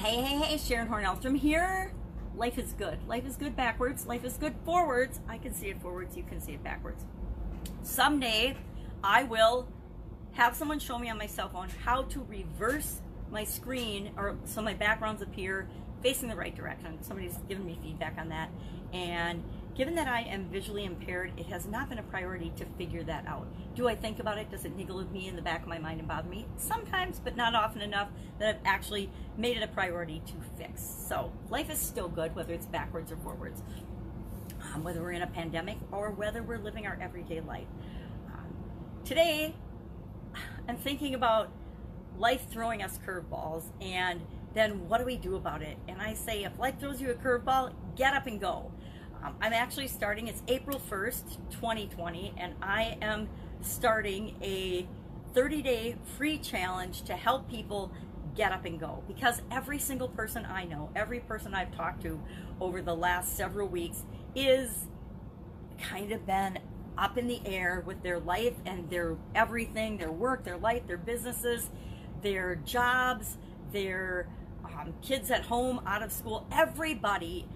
Hey, Sharon Horne-Ellstrom here. Life is good. Life is good backwards. Life is good forwards. I can see it forwards. You can see it backwards. Someday, I will have someone show me on my cell phone how to reverse my screen or so my backgrounds appear facing the right direction. Somebody's given me feedback on that. And given that I am visually impaired, it has not been a priority to figure that out. Do I think about it? Does it niggle at me in the back of my mind and bother me? Sometimes, but not often enough that I've actually made it a priority to fix. So life is still good, whether it's backwards or forwards, whether we're in a pandemic or whether we're living our everyday life. Today, I'm thinking about life throwing us curveballs, and then what do we do about it? And I say, if life throws you a curveball, get up and go. I'm actually starting, it's April 1st, 2020, and I am starting a 30-day free challenge to help people get up and go. Because every single person I know, every person I've talked to over the last several weeks is kind of been up in the air with their life and their everything, their work, their life, their businesses, their jobs, their kids at home, out of school. Everybody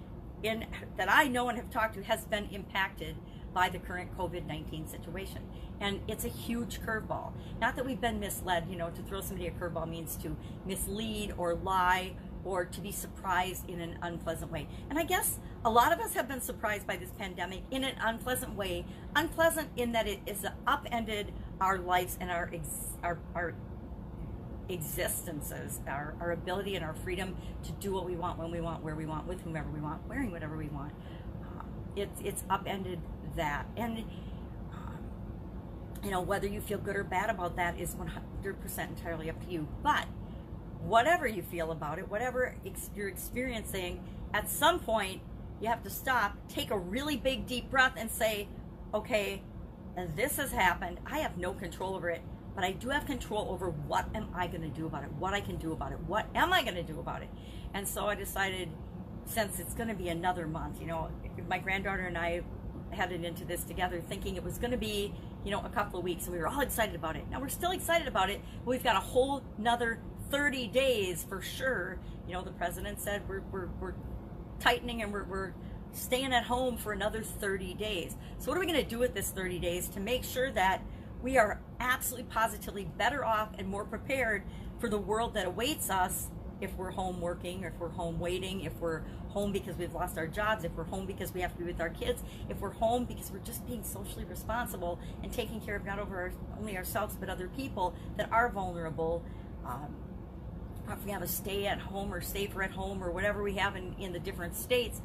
that I know and have talked to has been impacted by the current COVID-19 situation. And it's a huge curveball. Not that we've been misled, to throw somebody a curveball means to mislead or lie or to be surprised in an unpleasant way. And I guess a lot of us have been surprised by this pandemic in an unpleasant way. Unpleasant in that it has upended our lives and our existences, our ability and our freedom to do what we want, when we want, where we want, with whomever we want, wearing whatever we want. It's upended that. And whether you feel good or bad about that is 100% entirely up to you. But whatever you feel about it, whatever you're experiencing, at some point you have to stop, take a really big deep breath and say, okay, this has happened. I have no control over it, but I do have control over what am I going to do about it, what I can do about it, what am I going to do about it. And so I decided, since it's going to be another month, my granddaughter and I headed into this together thinking it was going to be, a couple of weeks, and we were all excited about it. Now we're still excited about it, but we've got a whole nother 30 days for sure. The president said we're tightening and we're staying at home for another 30 days. So what are we going to do with this 30 days to make sure that we are absolutely positively better off and more prepared for the world that awaits us if we're home working, or if we're home waiting, if we're home because we've lost our jobs, if we're home because we have to be with our kids, if we're home because we're just being socially responsible and taking care of not only ourselves but other people that are vulnerable. If we have a stay at home or safer at home or whatever we have in the different states,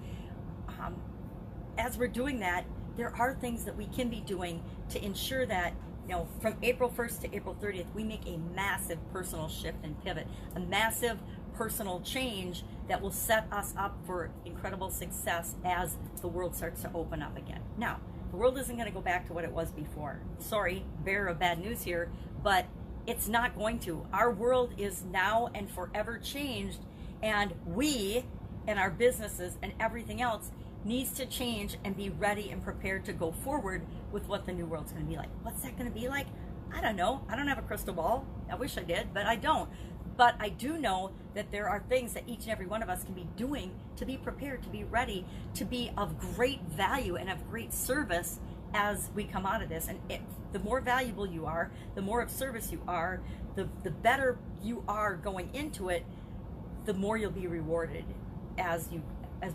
as we're doing that, there are things that we can be doing to ensure that from April 1st to April 30th, we make a massive personal shift and pivot, a massive personal change that will set us up for incredible success as the world starts to open up again. Now, the world isn't going to go back to what it was before. Sorry, bearer of bad news here, but it's not going to. Our world is now and forever changed, and we and our businesses and everything else needs to change and be ready and prepared to go forward with what the new world's going to be like. What's that going to be like? I don't know. I don't have a crystal ball. I wish I did, but I don't. But I do know that there are things that each and every one of us can be doing to be prepared, to be ready, to be of great value and of great service as we come out of this. And the more valuable you are, the more of service you are, the better you are going into it, the more you'll be rewarded as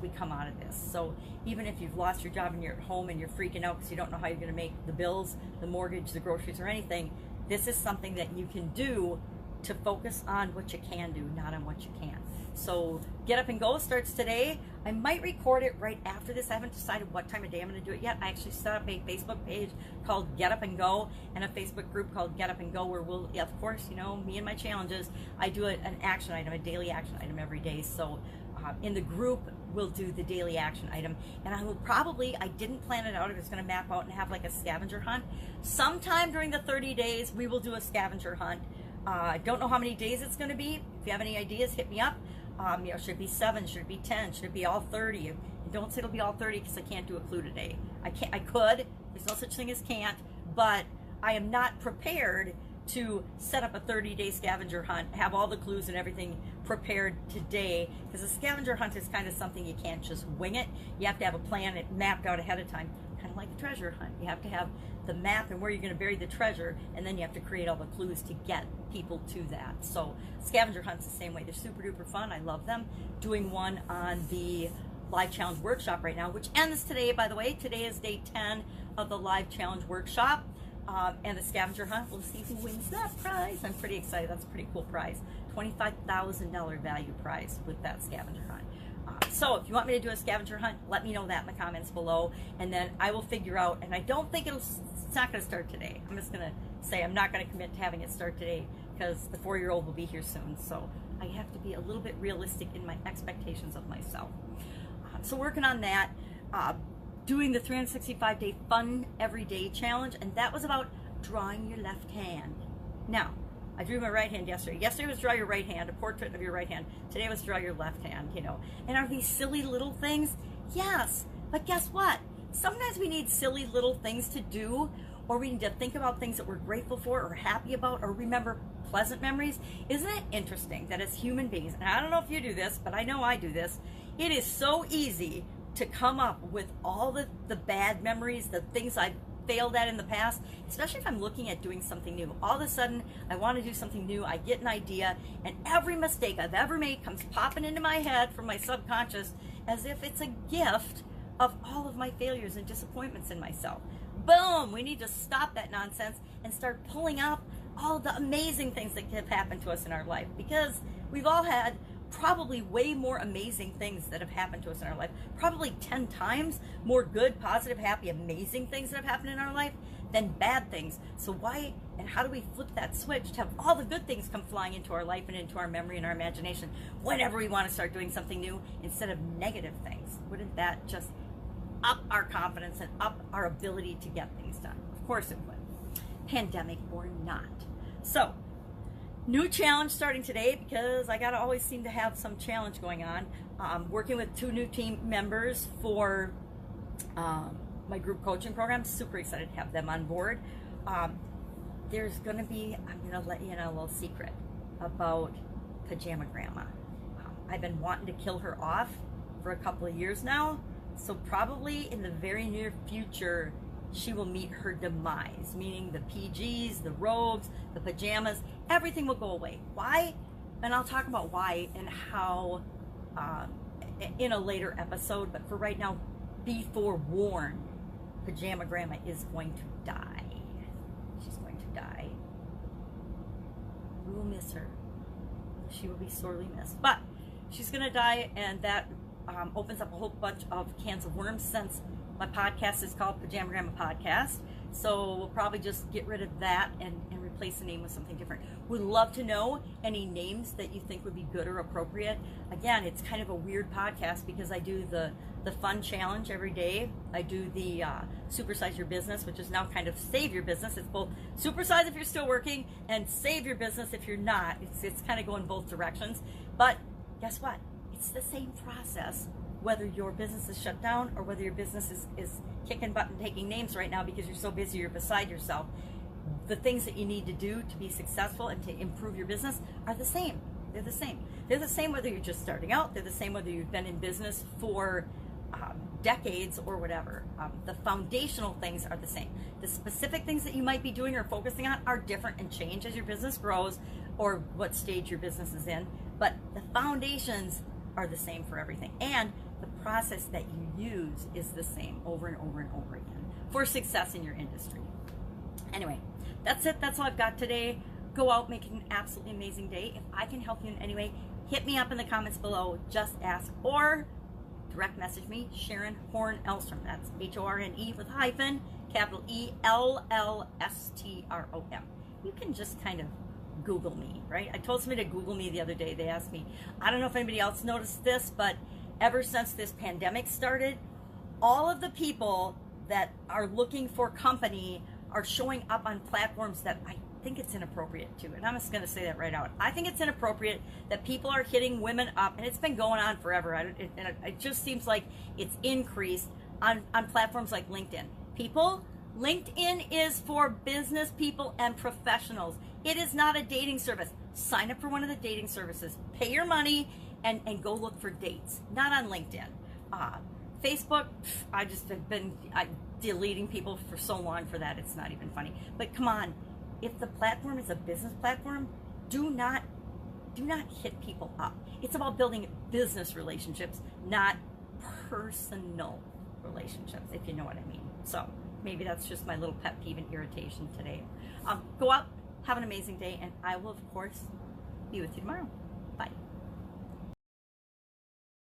we come out of this. So even if you've lost your job and you're at home and you're freaking out because you don't know how you're going to make the bills, the mortgage, the groceries, or anything, this is something that you can do to focus on what you can do, not on what you can't. So Get Up and Go starts today. I might record it right after this. I haven't decided what time of day I'm going to do it yet. I actually set up a Facebook page called Get Up and Go and a Facebook group called Get Up and Go, where we'll, of course, me and my challenges, I do an action item, a daily action item every day. So in the group, we'll do the daily action item. And I will probably, I didn't plan it out, if it's going to map out and have like a scavenger hunt. Sometime during the 30 days, we will do a scavenger hunt. I don't know how many days it's going to be. If you have any ideas, hit me up. Should it be 7? Should it be 10? Should it be all 30? And don't say it'll be all 30 because I can't do a clue today. I could. There's no such thing as can't. But I am not prepared to set up a 30-day scavenger hunt, have all the clues and everything prepared today, because a scavenger hunt is kind of something you can't just wing it. You have to have a plan, it mapped out ahead of time, kind of like a treasure hunt. You have to have the map and where you're going to bury the treasure, and then you have to create all the clues to get people to that. So scavenger hunts the same way. They're super duper fun. I love them. Doing one on the live challenge workshop right now, which ends today, by the way. Today is day 10 of the live challenge workshop. And the scavenger hunt, we'll see who wins that prize. I'm pretty excited. That's a pretty cool prize. $25,000 value prize with that scavenger hunt. So if you want me to do a scavenger hunt, let me know that in the comments below, and then I will figure out, and I don't think it's not going to start today. I'm just going to say I'm not going to commit to having it start today, because the 4-year-old will be here soon. So I have to be a little bit realistic in my expectations of myself. So working on that. Doing the 365-day fun everyday challenge, and that was about drawing your left hand. Now, I drew my right hand yesterday. Yesterday was draw your right hand, a portrait of your right hand. Today was draw your left hand, you know. And are these silly little things? Yes, but guess what? Sometimes we need silly little things to do, or we need to think about things that we're grateful for or happy about, or remember pleasant memories. Isn't it interesting that as human beings, and I don't know if you do this, but I know I do this, it is so easy to come up with all the bad memories, the things I've failed at in the past, especially if I'm looking at doing something new. All of a sudden, I want to do something new, I get an idea, and every mistake I've ever made comes popping into my head from my subconscious as if it's a gift of all of my failures and disappointments in myself. Boom! We need to stop that nonsense and start pulling up all the amazing things that have happened to us in our life, because we've all had probably way more amazing things that have happened to us in our life, probably 10 times more good, positive, happy, amazing things that have happened in our life than bad things. So why and how do we flip that switch to have all the good things come flying into our life and into our memory and our imagination whenever we want to start doing something new, instead of negative things? Wouldn't that just up our confidence and up our ability to get things done? Of course it would, pandemic or not. So new challenge starting today, because I gotta always seem to have some challenge going on. Working with 2 new team members for my group coaching program. Super excited to have them on board. There's gonna be, I'm gonna let you in a little secret about Pajama Grandma. I've been wanting to kill her off for a couple of years now, so probably in the very near future she will meet her demise, meaning the PGs, the robes, the pajamas, everything will go away. Why? And I'll talk about why and how in a later episode, but for right now, be forewarned, Pajama Grandma is going to die. She's going to die. We will miss her. She will be sorely missed. But she's going to die, and that opens up a whole bunch of cans of worms, since my podcast is called Pajama Grandma Podcast. So we'll probably just get rid of that and replace the name with something different. Would love to know any names that you think would be good or appropriate. Again, it's kind of a weird podcast because I do the fun challenge every day. I do the Supersize Your Business, which is now kind of Save Your Business. It's both supersize if you're still working and save your business if you're not. It's kind of going both directions. But guess what? It's the same process, whether your business is shut down or whether your business is kicking butt and taking names right now because you're so busy you're beside yourself. The things that you need to do to be successful and to improve your business are the same. They're the same. They're the same whether you're just starting out. They're the same whether you've been in business for decades or whatever. The foundational things are the same. The specific things that you might be doing or focusing on are different and change as your business grows or what stage your business is in. But the foundations are the same for everything. And the process that you use is the same over and over and over again for success in your industry. Anyway, that's it. That's all I've got today. Go out, make it an absolutely amazing day. If I can help you in any way, hit me up in the comments below. Just ask, or direct message me, Sharon Horne-Ellstrom. That's Horne with a hyphen, capital ELLSTROM. You can just kind of Google me, right? I told somebody to Google me the other day. They asked me, I don't know if anybody else noticed this, but ever since this pandemic started, all of the people that are looking for company are showing up on platforms that I think it's inappropriate to. And I'm just going to say that right out. I think it's inappropriate that people are hitting women up, and it's been going on forever. It just seems like it's increased on platforms like LinkedIn. People LinkedIn is for business people and professionals. It is not a dating service. Sign up for one of the dating services. Pay your money and go look for dates. Not on LinkedIn. Facebook, I just have been deleting people for so long for that. It's not even funny. But come on, if the platform is a business platform, do not hit people up. It's about building business relationships, not personal relationships, if you know what I mean. So maybe that's just my little pet peeve and irritation today. Go out, have an amazing day, and I will, of course, be with you tomorrow. Bye.